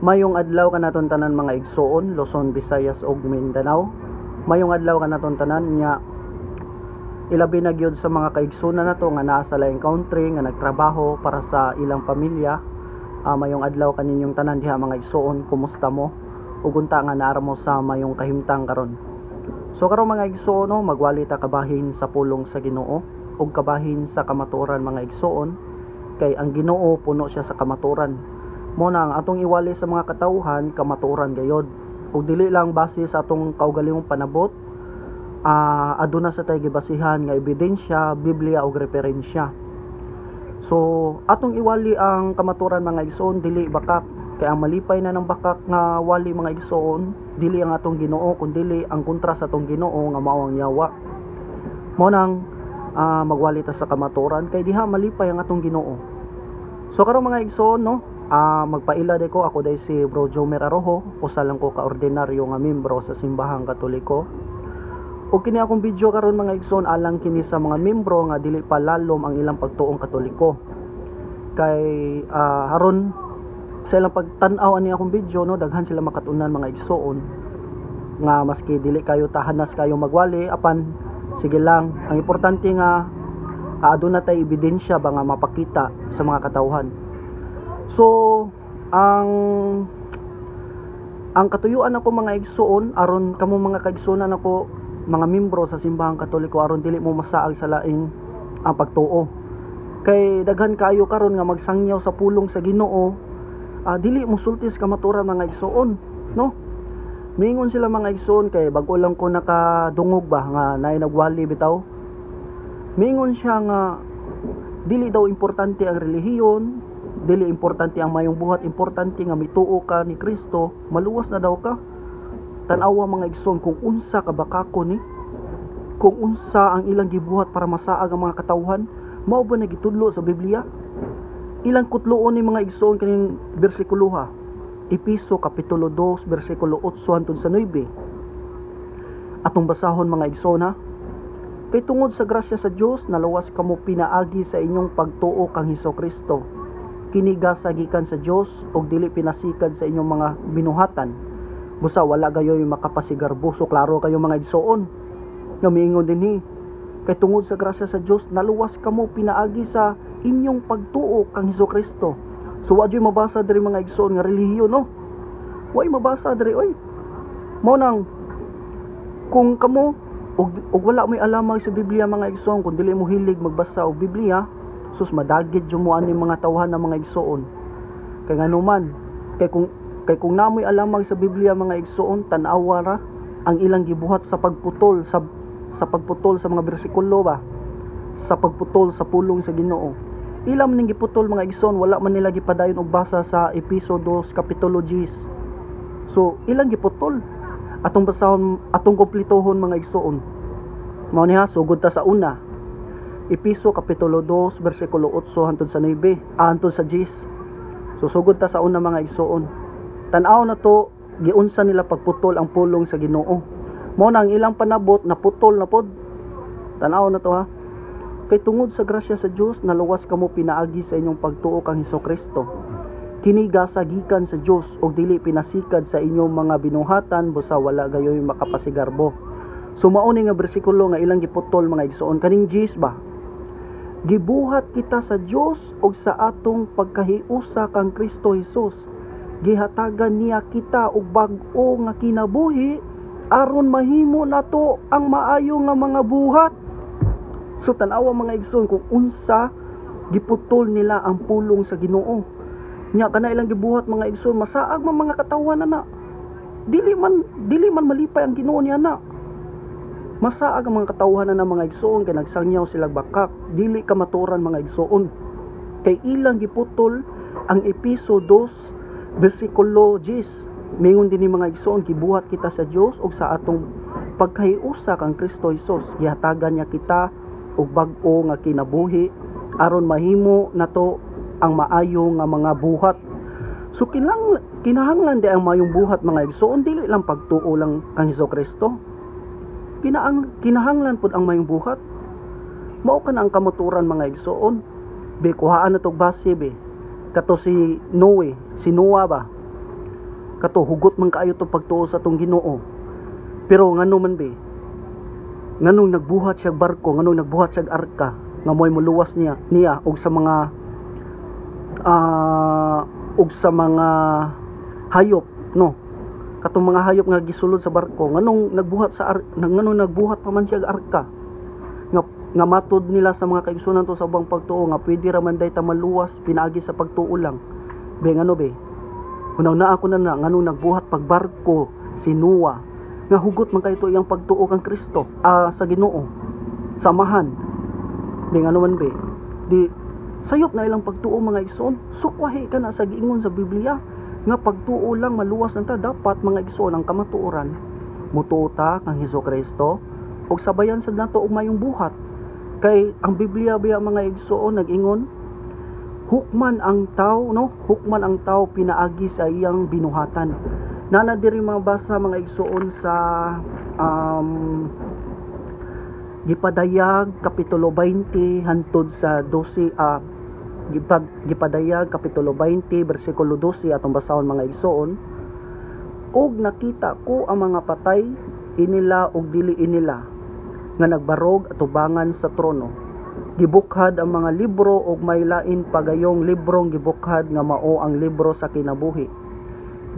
Mayong adlaw kanaton tanan mga igsoon, Luzon, Visayas ug Mindanao. Mayong adlaw kanaton tanan nya ilabi na gyud sa mga kaigsunan nato nga naa sa laing country nga nagtrabaho para sa ilang pamilya. Mayong adlaw kaninyong tanan diha mga igsoon, kumusta mo? Ug unta nga naa mo sa mayong kahimtang karon. So karon mga igsoon, no, magwali ta kabahin sa pulong sa Ginoo ug kabahin sa kamatuoran mga igsoon, kay ang Ginoo puno siya sa kamatuoran. Mo na ang atong iwali sa mga katawhan kamatuoran gayod, ug dili lang base sa atong kaugalingong panabot. Aduna sa tay gibasihan nga ebidensya, Biblia ug referensya. So atong iwali ang kamatuoran mga igsoon, dili bakak, kay ang malipay na ng bakak nga wali mga igsoon dili ang atong Ginoo kundi ang kontra sa atong Ginoo nga mao ang yawa. Mo nang magwali ta sa kamatuoran kay diha malipay ang atong Ginoo. So karon mga igsoon, no, magpaila de ko, ako day si Bro Jomer Arojo, usa lang ko ka ordinaryo nga membro sa simbahang Katoliko. O kini akong video karon mga igsoon alang kini sa mga membro nga dili pa lalom ang ilang pagtuong Katoliko. Kay haron sa ilang pagtan-aw ani akong video, no, daghan sila makatunan mga igsoon nga maski dili kayo tahanas kayo magwali, apan sige lang, ang importante nga aduna tay ebidensya ba nga mapakita sa mga katawhan. So ang katuyuan ako mga igsoon aron kamo mga kaigsunan ako mga membro sa simbahang Katoliko, aron dili mo masaag sa laing ang pagtuo. Kay daghan kayo karon nga magsangyaw sa pulong sa Ginoo, dili mo sultis kamatuoran mga igsoon, no? Mingon sila mga igsoon kay bag-o lang ko nakadungog ba nga naay nagwali bitaw. Mingon siya nga dili daw importante ang relihiyon, dili importante ang mayong buhat, importante nga mituo ka ni Kristo, maluwas na daw ka. Tan-awa mga igsoon kung unsa ka bakako ni, kung unsa ang ilang gibuhat para masaag ang mga katawhan, mao ba nagitudlo sa Biblia? Ilang kutloon ni mga igsoon kaning bersikulo ha. Epeso kapitulo 2 bersikulo 8 hangtod sa 9. Atong basahon mga igsoon ha. Kay tungod sa grasya sa Dios naluwas kamo pinaagi sa inyong pagtuo kang Hesukristo. Kiniga sa gikan sa Dios ug dili pinasikad sa inyong mga binuhatan. Busa wala gayoy makapasigarbo. So klaro kayo mga igsoon. Nga miingon dinhi, kay tungod sa grasya sa Dios naluwas kamo pinaagi sa inyong pagtuo kang Hesukristo. So wa joy mabasa diri mga igsoon nga relihiyon, no. Wa mabasa diri oy. Mao nang kung kamo ug wala mo'y alamang sa Biblia mga igsoon, kung dili mo hilig magbasa og Biblia, sus madagit jud mo ani mga tawhan ng mga igsoon. Kay nganuman, kay kung namoy alamang sa Biblia mga igsoon, tan-awa ra ang ilang gibuhat sa pagputol sa pagputol sa mga bersikulo ba, sa pagputol sa pulong sa Ginoo. Ilam ning giputol mga igsoon, wala man nila gipadayon og basa sa Epeso 2 kapitulo 10. So ilang giputol atong basahon, atong kumpletohon mga igsoon. Mao niha sugod ta sa una, Epeso kapitulo 2 bersikulo 8 hangtod sa 9, hangtod sa 10. So sugod ta sa una mga igsoon. Tan-aw na to giunsa nila pagputol ang pulong sa Ginoo. Mao na ang ilang panabot na putol na pod. Tan-aw na to ha. Kay tungod sa grasya sa Dios naluwas kamo pinaagi sa inyong pagtuo kang Hesukristo. Kiniga sa gikan sa Dios ug dili pinasikad sa inyong mga binuhatan, busa wala gayoy makapasigarbo. So mao ni nga bersikulo nga ilang giputol mga igsoon kaning 10 ba. Gibuhat kita sa Dios ug sa atong pagkahiusa kang Kristo Hesus. Gihatagan niya kita og bag-o nga kinabuhi aron mahimo nato ang maayo nga mga buhat. So tan-awa mga igsoon kung unsa giputol nila ang pulong sa Ginoo. Nya kana ilang gibuhat mga igsoon, masaag man mga katawhan na. Dili man malipay ang Ginoo niya na. Masaag ang mga katawhan na mga igsoon kay nagsangyaw sila bakak, dili kamatuoran mga igsoon. Kay ilang giputol ang Epeso 2 bersikulo 10. Mingon dinhi mga igsoon, gibuhat kita sa Dios ug sa atong pagkahiusa kang Kristo Hesus. Gihatagan niya kita og bag-o nga kinabuhi aron mahimo nato ang maayo nga mga buhat. So kinahanglan di ang mayong buhat mga igsoon, dili lang pagtuo lang kang Hesukristo. Kinahanglan pud ang mayong buhat. Mao ka na ang kamaturan mga igsoon. Be kuhaan na tog base be. Kato si Noe, si Noah ba. kato hugot man kaayo to pagtuo sa tong Ginoo. Pero ngano man be, nganong nagbuhat siya barko, nganong nagbuhat siya arka nga moy muluwas niya og sa mga hayop, no, katong mga hayop nga gisulod sa barko, nganong nagbuhat pa man siya arka nga matod nila sa mga kaigsunan to sa ubang pagtuo nga pwede ra man day ta maluwas pinaagi sa pagtuo lang. Be ngano be, unaw na ako na nganong nagbuhat pagbarko si Noah nga hugot man kay to iyang pagtuo kang Kristo sa Ginoo, samahan. Be ngano man be, di sayop na ilang pagtuo mga igsoon. Sukwahi ka na sa giingon sa Biblia nga pagtuo lang maluwas nanta. Dapat mga igsoon ang kamatuoran mutuo ta kang Hesukristo ug sabayan sad nato og mayong buhat. Kay ang Biblia biya mga igsoon nag-ingon, hukman ang tao, no, hukman ang tao pinaagi sa iyang binuhatan. Nana diri mabasa mga igsoon sa Gipadayag kapitulo 20 hantod sa 12, Gipadayag kapitulo 20 bersikulo 12 atong basahon mga igsoon. Og nakita ko ang mga patay inila og dili inila nga nagbarog atubangan sa trono. Gibukhad ang mga libro og may lain pagayong librong gibukhad nga mao ang libro sa kinabuhi.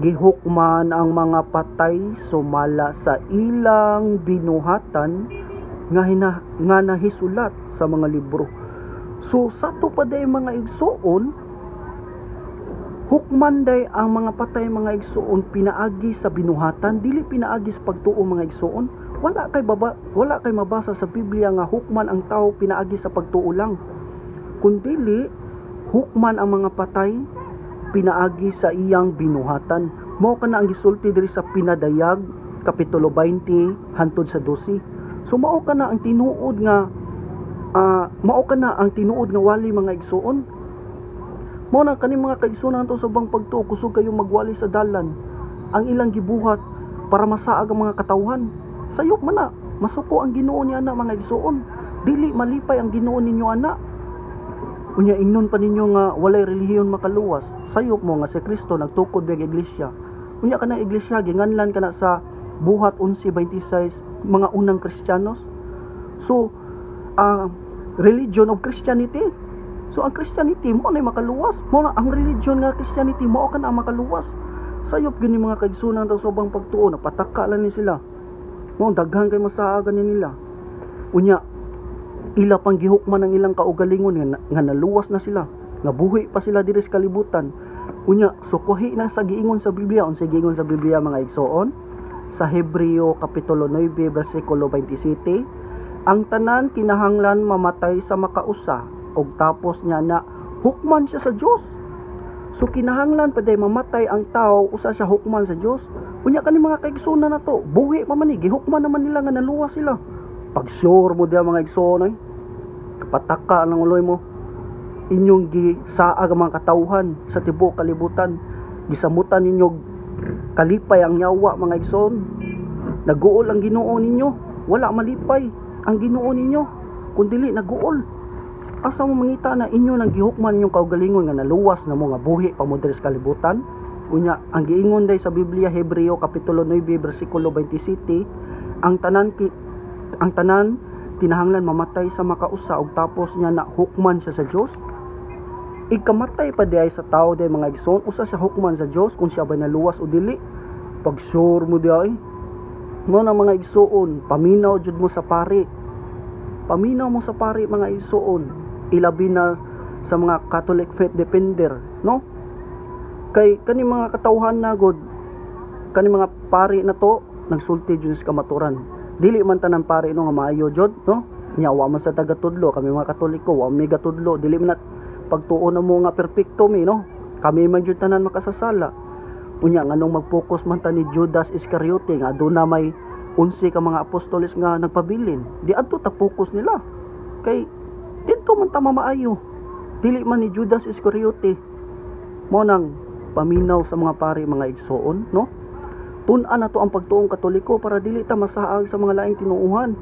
Gihukman ang mga patay sumala sa ilang binuhatan nga nahisulat sa mga libro. So sato pa day mga igsoon, hukman day ang mga patay mga igsoon pinaagi sa binuhatan, dili pinaagi sa pagtuo mga igsoon. Wala kay mabasa sa Biblia nga hukman ang tao pinaagi sa pagtuo lang. Kundili hukman ang mga patay pinaagi sa iyang binuhatan. Mao kana ang gisulti diri sa Pinadayag kapitulo 20 hantod sa 12. So mao kana ang tinuod nga wali mga igsoon. Mao na kani mga kaigsunan to sa bang pagtuo kusog kayo magwali sa dalan. Ang ilang gibuhat para masaag ang mga katawhan. Sayop man na masuko ang Ginoo niya na mga igsoon. Dili malipay ang Ginoo ninyo ana. Unya ingnon pa ninyo nga walay relihiyon makaluwas. Sayop mo nga si Kristo nagtukod biyag iglesia. Unya kana iglesia ginganlan kana sa Buhat 11:26 mga unang Kristiyanos. So religion of Christianity. So ang Christianity mo na makaluwas. Mo na ang religion nga Christianity mo kana ang makaluwas. Sayop gini mga kaigsunan daw sa ubang pagtuo, napataka lang ni sila. Mo daghan kay masaagan nila. Unya ila pang gihukman ang ilang kaugalingon nga naluwas na sila, nga buhi pa sila diri sa kalibutan. Unya sukuhi na sa giingon sa Biblia, unsay giingon sa Biblia mga igsoon sa Hebreo kapitulo 9 bersikulo 27, ang tanan kinahanglan mamatay sa makausa og tapos niya na hukman siya sa Dios. So kinahanglan pa day mamatay ang tao usa siya hukman sa Dios. Unya kani mga kaigsunan na to, buhi pa man ni gihukman naman nila nga naluwas sila. Pag sure mo diya mga igsoon kapataka ng uloy mo, inyong gisaag ang mga katawhan sa tibuok kalibutan, gisamutan ninyo kalipay ang nyawa mga igsoon. Naguol ang Ginoo ninyo, wala malipay ang Ginoo ninyo kundili naguol. Asa mo mangita na inyo nang gihukman ninyong kaugalingon nga naluwas na mo nga buhi pa mo diri sa kalibutan. Unya ang giingon day sa Biblia Hebreo kapitulo 9 bersikulo 27, ang tanan kinahanglan mamatay sa makausa ug tapos niya na hukman siya sa Dios. Ikamatay pa diay sa tao day mga igsoon, usa siya hukman sa Dios kung siya ba naluwas o dili. Pag sure mo diay mo na mga igsoon, paminaw jud mo sa pari. Paminaw mo sa pari mga igsoon, ilabi na sa mga Catholic faith defender, no? Kay kani mga katawhan na god, kani mga pari na to nagsulti jud sa kamaturan. Dili man tanan pari no nga maayo jud, no? Nya wa man sa taga-tudlo, kami mga Katoliko wa may gatudlo, dili man pagtuo na mo nga perpekto mi, no? Kami man jud tanan makasasala. Unya nganong mag-focus man ta ni Judas Iscariote nga aduna may 11 ka mga apostoles nga nagpabilin. Di adto ta focus nila. Kay dito man ta mamaayo. Dili man ni Judas Iscariote. Mo nang paminaw sa mga pari mga igsoon, no? Tun-an na to ang pagtuong Katoliko para dili ta masaag sa mga laing tinuuhan.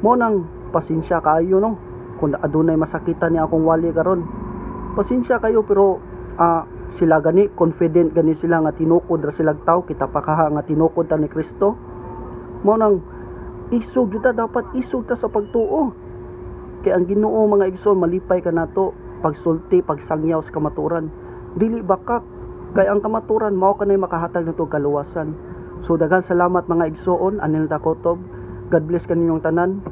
Mo nang pasensya kayo, no? Kung adunay masakitan ni akong wali karon. Pasensya kayo pero sila gani confident gani sila nga tinukod ra silang tao, kita pa kaha nga tinukod ta ni Kristo. Mao nang isog kita, dapat isog ta sa pagtuo. Kay ang Ginoo mga igsoon, malipay ka nato pagsulti, pagsangyaw sa kamaturan. Dili bakak, kay ang kamaturan mao kanay makahatag nato kaluwasan. So daghan salamat mga igsoon, anil ta kutob. God bless kaninyong tanan.